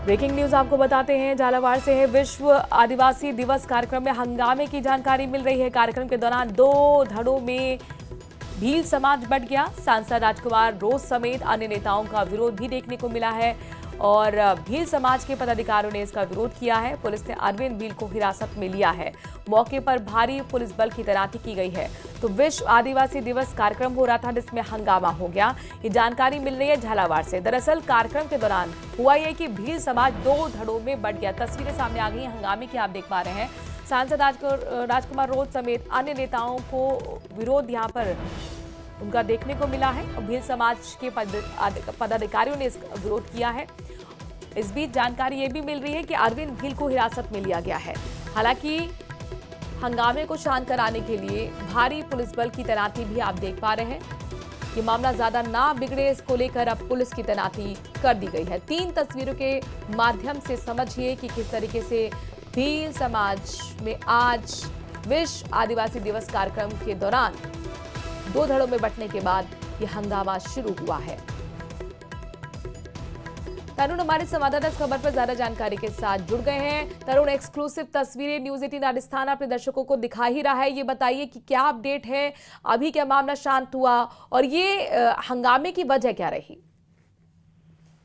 Breaking news आपको बताते हैं, झालावाड़ से है। विश्व आदिवासी दिवस कार्यक्रम में हंगामे की जानकारी मिल रही है। कार्यक्रम के दौरान दो धड़ों में भील समाज बट गया। सांसद राजकुमार रोज समेत अन्य नेताओं का विरोध भी देखने को मिला है और भील समाज के पदाधिकारियों ने इसका विरोध किया है। पुलिस ने अरविंद भील को हिरासत में लिया है। मौके पर भारी पुलिस बल की तैनाती की गई है। तो विश्व आदिवासी दिवस कार्यक्रम हो रहा था जिसमें हंगामा हो गया। ये जानकारी मिल रही है झालावाड़ से। दरअसल कार्यक्रम के दौरान हुआ ये कि भील समाज दो धड़ों में बट गया। तस्वीरें सामने आ गई हंगामे की, आप देख पा रहे हैं। सांसद राजकुमार रोज समेत अन्य नेताओं को विरोध यहाँ पर उनका देखने को मिला है और भील समाज के पदाधिकारियों ने इसका विरोध किया है। इस बीच जानकारी ये भी मिल रही है कि अरविंद भील को हिरासत में लिया गया है। हालांकि हंगामे को शांत कराने के लिए भारी पुलिस बल की तैनाती भी आप देख पा रहे हैं। ये मामला ज्यादा ना बिगड़े, इसको लेकर अब पुलिस की तैनाती कर दी गई है। 3 तस्वीरों के माध्यम से समझिए कि किस तरीके से भील समाज में आज विश्व आदिवासी दिवस कार्यक्रम के दौरान दो धड़ों में बंटने के बाद यह हंगामा शुरू हुआ है। तरुण हमारे संवाददाता इस खबर पर ज्यादा जानकारी के साथ जुड़ गए हैं। तरुण, एक्सक्लूसिव तस्वीरें न्यूज 18 राजस्थान अपने दर्शकों को दिखा ही रहा है। ये बताइए कि क्या अपडेट है, अभी क्या मामला शांत हुआ और ये हंगामे की वजह क्या रही?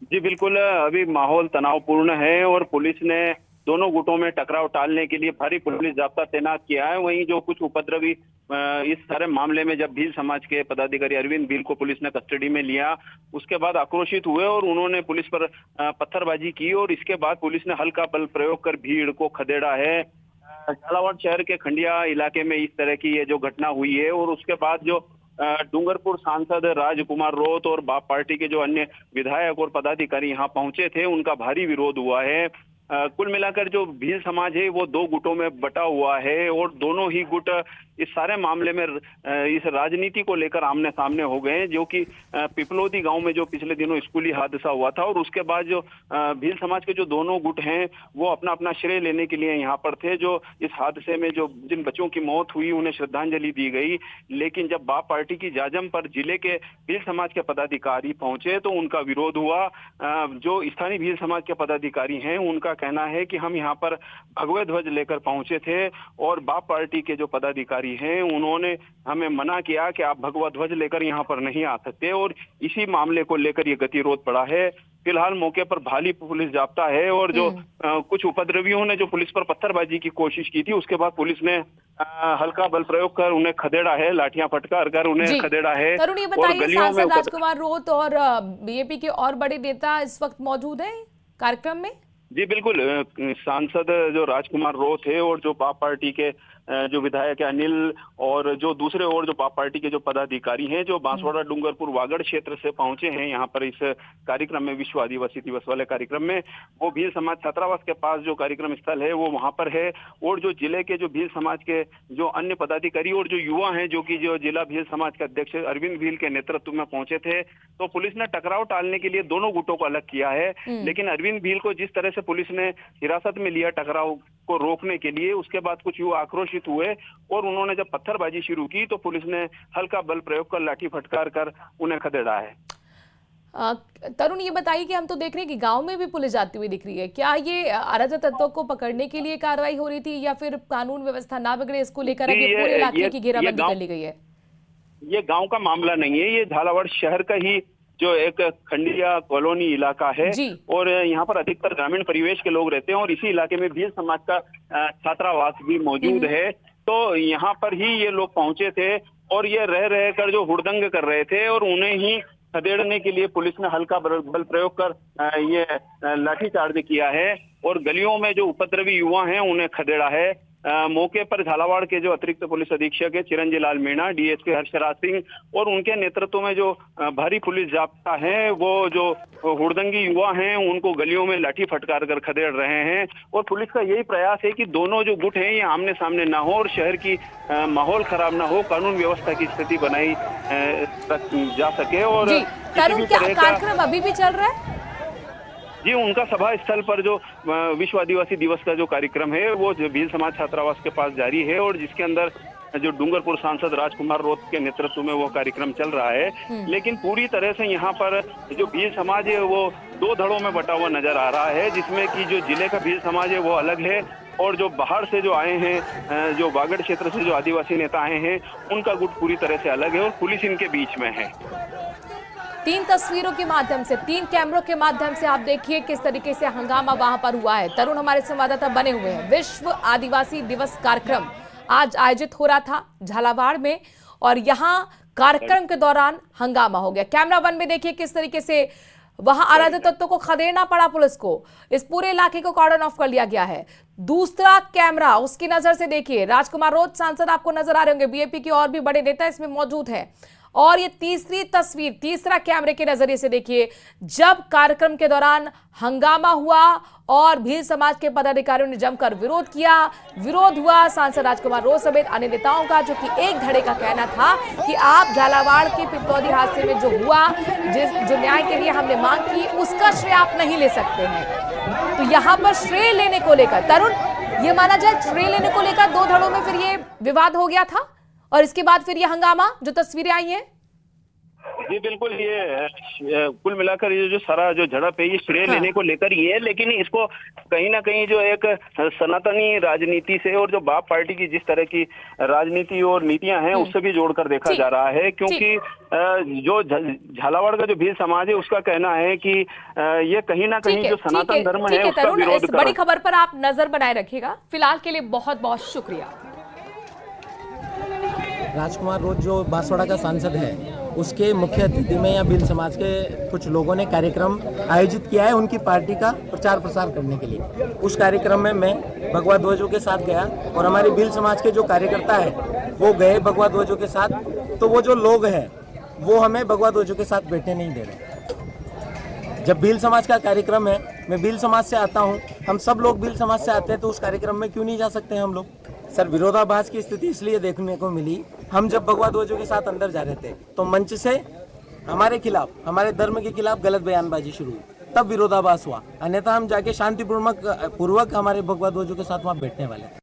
जी बिल्कुल, अभी माहौल तनावपूर्ण है और पुलिस ने दोनों गुटों में टकराव टालने के लिए भारी पुलिस जाब्ता तैनात किया है। वहीं जो कुछ उपद्रवी इस सारे मामले में जब भील समाज के पदाधिकारी अरविंद भील को पुलिस ने कस्टडी में लिया, उसके बाद आक्रोशित हुए और उन्होंने पुलिस पर पत्थरबाजी की और इसके बाद पुलिस ने हल्का बल प्रयोग कर भीड़ को खदेड़ा है। झालावाड़ शहर के खंडिया इलाके में इस तरह की ये जो घटना हुई है और उसके बाद जो डूंगरपुर सांसद राजकुमार रोत और बाप पार्टी के जो अन्य विधायक और पदाधिकारी यहाँ पहुंचे थे, उनका भारी विरोध हुआ है। कुल मिलाकर जो भील समाज है वो दो गुटों में बटा हुआ है और दोनों ही गुट इस सारे मामले में इस राजनीति को लेकर आमने सामने हो गए हैं, जो कि पिपलोदी गांव में जो पिछले दिनों स्कूली हादसा हुआ था और उसके बाद जो भील समाज के जो दोनों गुट हैं वो अपना अपना श्रेय लेने के लिए यहाँ पर थे। जो इस हादसे में जो जिन बच्चों की मौत हुई उन्हें श्रद्धांजलि दी गई, लेकिन जब बाप पार्टी की जाजम पर जिले के भील समाज के पदाधिकारी पहुंचे तो उनका विरोध हुआ। जो स्थानीय भील समाज के पदाधिकारी हैं उनका कहना है कि हम यहाँ पर भगवे ध्वज लेकर पहुंचे थे और बाप पार्टी के जो पदाधिकारी हैं उन्होंने हमें मना किया कि आप भगवा ध्वज लेकर यहाँ पर नहीं आ सकते और इसी मामले को लेकर ये गतिरोध पड़ा है। फिलहाल मौके पर भारी पुलिस जाब्ता है और जो कुछ उपद्रवियों ने जो पुलिस पर पत्थरबाजी की कोशिश की थी, उसके बाद पुलिस ने हल्का बल प्रयोग कर उन्हें खदेड़ा है, लाठियां फटकार कर उन्हें खदेड़ा है। तरुण, ये बताइए, सांसद राजकुमार रोत और बीजेपी के और बड़े नेता इस वक्त मौजूद हैं कार्यक्रम में? जी बिल्कुल, सांसद जो राजकुमार रोत है और जो बाप पार्टी के जो विधायक है अनिल और जो दूसरे और जो बाप पार्टी के जो पदाधिकारी हैं जो बांसवाड़ा डूंगरपुर वागड़ क्षेत्र से पहुंचे हैं यहाँ पर इस कार्यक्रम में, विश्व आदिवासी दिवस वाले कार्यक्रम में, वो भील समाज छात्रावास के पास जो कार्यक्रम स्थल है वो वहां पर है। और जो जिले के जो भील समाज के जो अन्य पदाधिकारी और जो युवा हैं जो कि जो जिला भील समाज के अध्यक्ष अरविंद भील के नेतृत्व में पहुंचे थे, तो पुलिस ने टकराव टालने के लिए दोनों गुटों को अलग किया है। लेकिन अरविंद भील को जिस तरह से पुलिस ने हिरासत में लिया टकराव को रोकने के लिए, उसके बाद कुछ युवा आक्रोशित हुए और उन्होंने जब पत्थरबाजी शुरू की तो पुलिस ने हल्का बल प्रयोग कर लाठी फटकार कर उन्हें खदेड़ा है। तरुण, ये बताइए कि हम तो देख रहे हैं कि गांव में भी पुलिस जाती हुई दिख रही है। क्या ये अराजक तत्वों को पकड़ने के लिए कार्रवाई हो रही थी या फिर कानून व्यवस्था ना बिगड़े इसको लेकर अब ये पूरे इलाके की घेराबंदी कर ली गई है? ये गांव का मामला नहीं है, ये झालावाड़ शहर का ही जो एक खंडिया कॉलोनी इलाका है और यहाँ पर अधिकतर ग्रामीण परिवेश के लोग रहते हैं और इसी इलाके में भील समाज का छात्रावास भी मौजूद है। तो यहाँ पर ही ये लोग पहुंचे थे और ये रह कर जो हुड़दंग कर रहे थे और उन्हें ही खदेड़ने के लिए पुलिस ने हल्का बल प्रयोग कर ये लाठीचार्ज किया है और गलियों में जो उपद्रवी युवा हैं उन्हें खदेड़ा है। मौके पर झालावाड़ के जो अतिरिक्त पुलिस अधीक्षक है चिरंजी लाल मीणा, डीएसपी हर्षराज सिंह और उनके नेतृत्व में जो भारी पुलिस जाब्ता है वो जो हुड़दंगी युवा हैं उनको गलियों में लाठी फटकार कर खदेड़ रहे हैं। और पुलिस का यही प्रयास है कि दोनों जो गुट हैं ये आमने सामने ना हो और शहर की माहौल खराब ना हो, कानून व्यवस्था की स्थिति बनाई जा सके। और कार्यक्रम अभी भी चल रहा है? जी, उनका सभा स्थल पर जो विश्व आदिवासी दिवस का जो कार्यक्रम है वो भील समाज छात्रावास के पास जारी है और जिसके अंदर जो डूंगरपुर सांसद राजकुमार रोत के नेतृत्व में वो कार्यक्रम चल रहा है। लेकिन पूरी तरह से यहाँ पर जो भील समाज है वो दो धड़ों में बटा हुआ नजर आ रहा है, जिसमें कि जो जिले का भील समाज है वो अलग है और जो बाहर से जो आए हैं, जो वागड़ क्षेत्र से जो आदिवासी नेता आए हैं, उनका गुट पूरी तरह से अलग है और पुलिस इनके बीच में है। 3 तस्वीरों के माध्यम से, 3 कैमरों के माध्यम से आप देखिए किस तरीके से हंगामा वहां पर हुआ है। तरुण हमारे संवाददाता बने हुए हैं। विश्व आदिवासी दिवस कार्यक्रम आज आयोजित हो रहा था झालावाड़ में और यहाँ कार्यक्रम के दौरान हंगामा हो गया। कैमरा 1 में देखिए किस तरीके से वहां अराजक तत्वों को खदेड़ना पड़ा पुलिस को। इस पूरे इलाके को कॉर्डन ऑफ कर लिया गया है। दूसरा कैमरा, उसकी नजर से देखिए, राजकुमार रोत सांसद आपको नजर आ रहे होंगे, बीएपी के और भी बड़े नेता इसमें मौजूद है। और ये तीसरी तस्वीर, तीसरा कैमरे के नजरिए से देखिए, जब कार्यक्रम के दौरान हंगामा हुआ और भील समाज के पदाधिकारियों ने जमकर विरोध किया। विरोध हुआ सांसद राजकुमार रोत समेत अन्य नेताओं का, जो कि एक धड़े का कहना था कि आप झालावाड़ के पिपलौदी हादसे में जो हुआ, जो न्याय के लिए हमने मांग की, उसका श्रेय आप नहीं ले सकते हैं। तो यहाँ पर श्रेय लेने को लेकर, तरुण, ये माना जाए श्रेय लेने को लेकर 2 धड़ों में फिर ये विवाद हो गया था और इसके बाद फिर ये हंगामा, जो तस्वीरें आई हैं। जी बिल्कुल, ये कुल मिलाकर ये जो सारा जो झड़प है ये श्रेय लेने को लेकर ही है, लेकिन इसको कहीं ना कहीं जो एक सनातनी राजनीति से और जो बाप पार्टी की जिस तरह की राजनीति और नीतियां हैं उससे भी जोड़कर देखा जा रहा है। क्योंकि जो झालावाड़ का जो भील समाज है उसका कहना है कि ये कहीं ना कहीं जो सनातन धर्म है उसका विरोध कर रहा है। बड़ी खबर पर आप नजर बनाए रखिएगा। फिलहाल के लिए बहुत बहुत शुक्रिया। राजकुमार रोत जो बांसवाड़ा का सांसद है, उसके मुख्य अतिथि में या भील समाज के कुछ लोगों ने कार्यक्रम आयोजित किया है उनकी पार्टी का प्रचार प्रसार करने के लिए। उस कार्यक्रम में मैं भगवा ध्वजों के साथ गया और हमारे भील समाज के जो कार्यकर्ता है वो गए भगवा ध्वजों के साथ। तो वो जो लोग हैं वो हमें भगवा ध्वजों के साथ बैठने नहीं दे रहे। जब भील समाज का कार्यक्रम है, मैं भील समाज से आता हूँ, हम सब लोग भील समाज से आते हैं, तो उस कार्यक्रम में क्यों नहीं जा सकते हैं हम लोग? सर, विरोधाभास की स्थिति इसलिए देखने को मिली, हम जब भगवा ध्वजों के साथ अंदर जा रहे थे तो मंच से हमारे खिलाफ, हमारे धर्म के खिलाफ गलत बयानबाजी शुरू हुई, तब विरोधाभास हुआ। अन्यथा हम जाके शांतिपूर्वक हमारे भगवा ध्वजों के साथ वहाँ बैठने वाले थे।